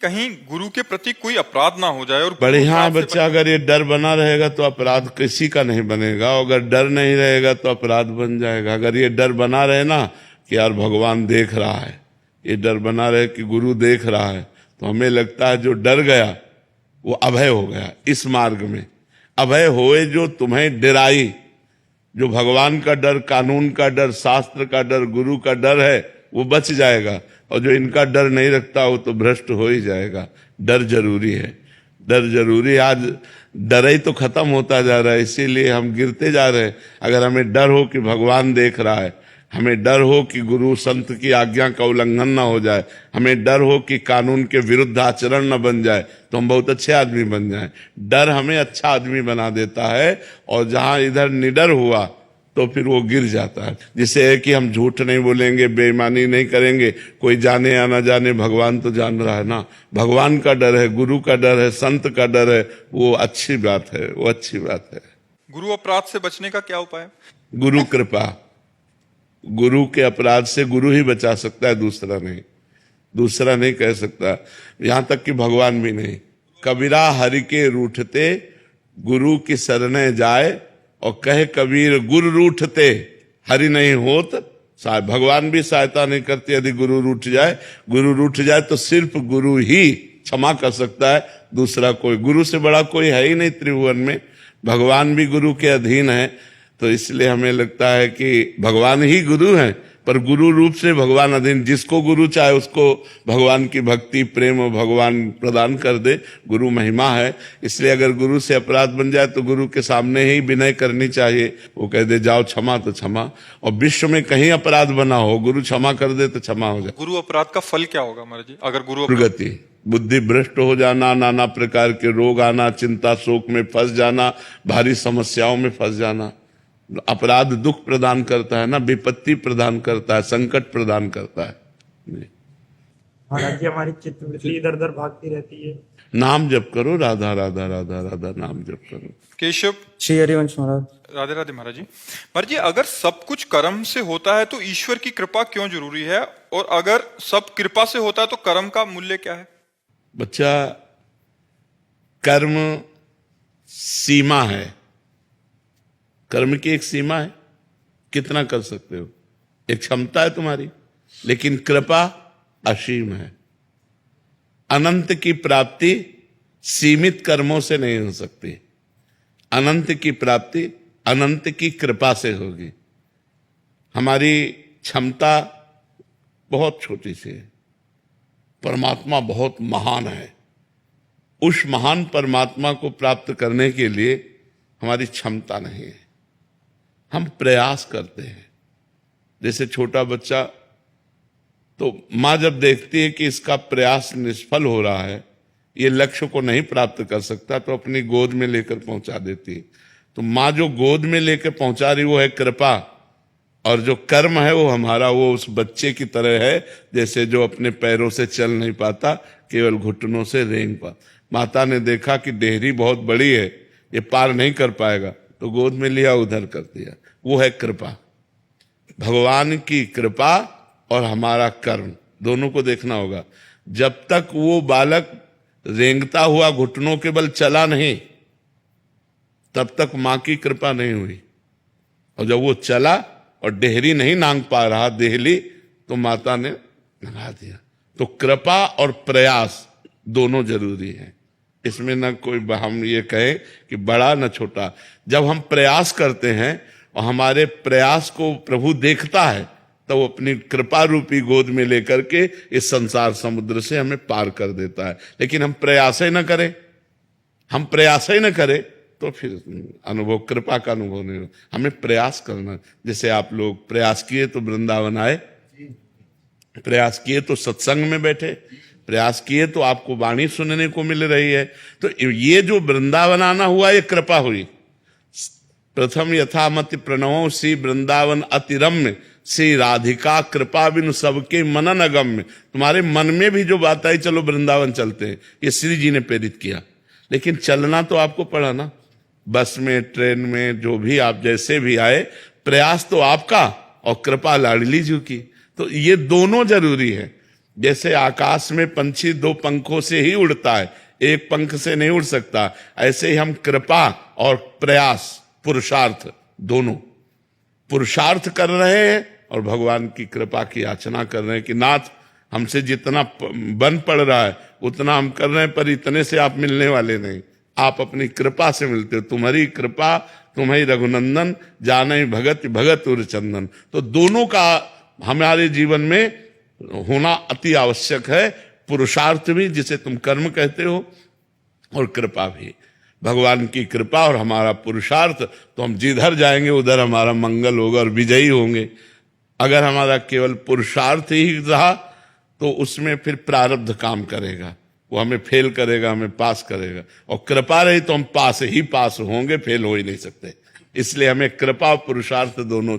कहीं गुरु के प्रति कोई अपराध ना हो जाए। और बढ़िया बच्चा, अगर ये डर बना रहेगा तो अपराध किसी का नहीं बनेगा। अगर डर नहीं रहेगा तो अपराध बन जाएगा। अगर ये डर बना रहे ना कि यार भगवान देख रहा है, ये डर बना रहे कि गुरु देख रहा है, तो हमें लगता है जो डर गया वो अभय हो गया। इस मार्ग में अभय होए जो तुम्हें डराई, जो भगवान का डर, कानून का डर, शास्त्र का डर, गुरु का डर है, वो बच जाएगा। और जो इनका डर नहीं रखता वो तो भ्रष्ट हो ही जाएगा। डर जरूरी है, डर जरूरी है। आज डर ही तो खत्म होता जा रहा है, इसीलिए हम गिरते जा रहे हैं। अगर हमें डर हो कि भगवान देख रहा है, हमें डर हो कि गुरु संत की आज्ञा का उल्लंघन ना हो जाए, हमें डर हो कि कानून के विरुद्ध आचरण न बन जाए, तो हम बहुत अच्छे आदमी बन जाएं। डर हमें अच्छा आदमी बना देता है। और जहां इधर निडर हुआ तो फिर वो गिर जाता है। जिसे है कि हम झूठ नहीं बोलेंगे, बेईमानी नहीं करेंगे, कोई जाने या ना जाने, भगवान तो जान रहा है ना। भगवान का डर है, गुरु का डर है, संत का डर है, वो अच्छी बात है, वो अच्छी बात है। गुरु अपराध से बचने का क्या उपाय? गुरु कृपा। गुरु के अपराध से गुरु ही बचा सकता है, दूसरा नहीं, दूसरा नहीं कह सकता। यहां तक कि भगवान भी नहीं। कबीरा हरि के रूठते गुरु की शरणे जाए, और कहे कबीर गुरु रूठते हरि नहीं होत। भगवान भी सहायता नहीं करते। यदि गुरु रूठ जाए, गुरु रूठ जाए तो सिर्फ गुरु ही क्षमा कर सकता है, दूसरा कोई, गुरु से बड़ा कोई है ही नहीं त्रिभुवन में। भगवान भी गुरु के अधीन है। तो इसलिए हमें लगता है कि भगवान ही गुरु हैं, पर गुरु रूप से भगवान अधीन। जिसको गुरु चाहे उसको भगवान की भक्ति, प्रेम भगवान प्रदान कर दे। गुरु महिमा है। इसलिए अगर गुरु से अपराध बन जाए तो गुरु के सामने ही विनय करनी चाहिए। वो कह दे जाओ क्षमा तो क्षमा। और विश्व में कहीं अपराध बना हो, गुरु क्षमा कर दे तो क्षमा हो जाए। गुरु अपराध का फल क्या होगा महाराज जी? अगर गुरु प्रगति, बुद्धि भ्रष्ट हो जाना, नाना प्रकार के रोग आना, चिंता शोक में फंस जाना, भारी समस्याओं में फंस जाना। अपराध दुख प्रदान करता है ना, विपत्ति प्रदान करता है, संकट प्रदान करता है। महाराज जी, हमारी चित्तवृत्ति इधर उधर भागती रहती है। नाम जप करो, राधा राधा राधा राधा नाम जप करो। केशव श्री हरिवंश महाराज। राधे राधे महाराज जी। महाराज जी, अगर सब कुछ कर्म से होता है तो ईश्वर की कृपा क्यों जरूरी है? और अगर सब कृपा से होता है तो कर्म का मूल्य क्या है? बच्चा, कर्म सीमा है। कर्म की एक सीमा है, कितना कर सकते हो, एक क्षमता है तुम्हारी। लेकिन कृपा असीम है। अनंत की प्राप्ति सीमित कर्मों से नहीं हो सकती। अनंत की प्राप्ति अनंत की कृपा से होगी। हमारी क्षमता बहुत छोटी सी है, परमात्मा बहुत महान है। उस महान परमात्मा को प्राप्त करने के लिए हमारी क्षमता नहीं है। हम प्रयास करते हैं। जैसे छोटा बच्चा, तो माँ जब देखती है कि इसका प्रयास निष्फल हो रहा है, ये लक्ष्य को नहीं प्राप्त कर सकता, तो अपनी गोद में लेकर पहुंचा देती है। तो माँ जो गोद में लेकर पहुंचा रही वो है कृपा। और जो कर्म है वो हमारा, वो उस बच्चे की तरह है जैसे जो अपने पैरों से चल नहीं पाता, केवल घुटनों से रेंग पा। माता ने देखा कि डेहरी बहुत बड़ी है, ये पार नहीं कर पाएगा, तो गोद में लिया, उधर कर दिया। वो है कृपा। भगवान की कृपा और हमारा कर्म दोनों को देखना होगा। जब तक वो बालक रेंगता हुआ घुटनों के बल चला नहीं, तब तक मां की कृपा नहीं हुई। और जब वो चला और डेहरी नहीं नांग पा रहा, देहली, तो माता ने नंगा दिया। तो कृपा और प्रयास दोनों जरूरी है। इसमें न कोई हम ये कहें कि बड़ा न छोटा। जब हम प्रयास करते हैं और हमारे प्रयास को प्रभु देखता है, तो वो अपनी कृपा रूपी गोद में लेकर के इस संसार समुद्र से हमें पार कर देता है। लेकिन हम प्रयास ही न करें, हम प्रयास ही न करें, तो फिर अनुभव, कृपा का अनुभव नहीं हो। हमें प्रयास करना। जैसे आप लोग प्रयास किए तो वृंदावन आए, प्रयास किए तो सत्संग में बैठे, प्रयास किए तो आपको वाणी सुनने को मिल रही है। तो ये जो वृंदावन आना हुआ, ये कृपा हुई। प्रथम यथामति प्रणवो श्री वृंदावन अतिरम्य, श्री राधिका कृपा बिनु सबके मनन अगम्य। तुम्हारे मन में भी जो बात आई, चलो वृंदावन चलते हैं, ये श्री जी ने प्रेरित किया। लेकिन चलना तो आपको पड़ा ना, बस में, ट्रेन में, जो भी आप जैसे भी आए, प्रयास तो आपका और कृपा लाडली जी की। तो ये दोनों जरूरी है। जैसे आकाश में पंछी दो पंखों से ही उड़ता है, एक पंख से नहीं उड़ सकता, ऐसे ही हम कृपा और प्रयास, पुरुषार्थ, दोनों पुरुषार्थ कर रहे हैं और भगवान की कृपा की याचना कर रहे हैं कि नाथ हमसे जितना बन पड़ रहा है उतना हम कर रहे हैं, पर इतने से आप मिलने वाले नहीं, आप अपनी कृपा से मिलते हो। तुम्हारी कृपा तुम्हारी रघुनंदन, जाने भगत भगत उर चंदन। तो दोनों का हमारे जीवन में होना अति आवश्यक है, पुरुषार्थ भी जिसे तुम कर्म कहते हो और कृपा भी। भगवान की कृपा और हमारा पुरुषार्थ, तो हम जिधर जाएंगे उधर हमारा मंगल होगा और विजयी होंगे। अगर हमारा केवल पुरुषार्थ ही रहा तो उसमें फिर प्रारब्ध काम करेगा, वो हमें फेल करेगा, हमें पास करेगा। और कृपा रही तो हम पास ही पास होंगे, फेल हो ही नहीं सकते। इसलिए हमें कृपा और पुरुषार्थ दोनों